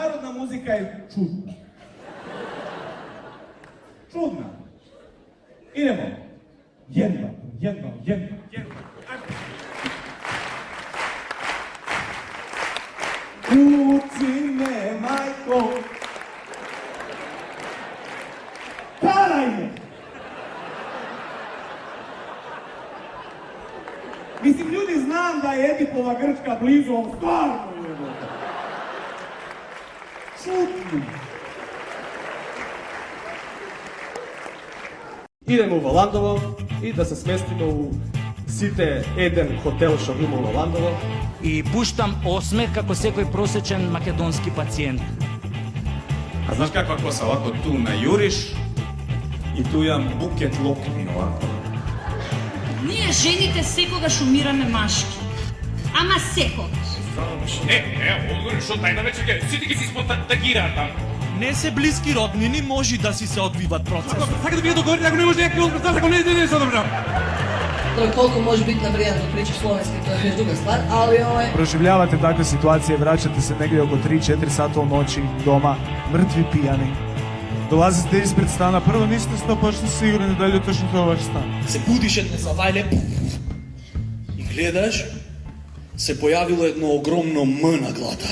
narodna muzika je čudna. Čudna. Idemo. Jedva. Kuci me, majko. Karaj me. Mislim, ljudi, znam da je Edipova Grčka blizu, ali stvarno je. Čudno. Idemo u Valandovo и да се сместиме у сите еден хотел што има во Ландово. И пуштам осмех како секој просечен македонски пациент. А знаеш каква коса, овако ту најуриш и ту имам букет локни овако. Ние жените секогаш умираме машки. Ама секогаш. Одговори, што тајна вечер ќе сите ги си спонтагираат таму. Не се блиски роднини, може да си се одвиват процес. Сака да ви договорите, ако не може някакви отпредстав, ако не се одобрам. Тоа колку може бити навријано да причаш словенски, тоа е друга ствар, али Проживljavate takve situacije, vraćate se negdje oko 3-4 sata u noći doma, mrtvi pijani. Dolazite ispred stana, prvo niste 100% sigurni da li je točno to vaš stan. Се будиш една завајле и гледаш, се појавило едно огромно М на глата.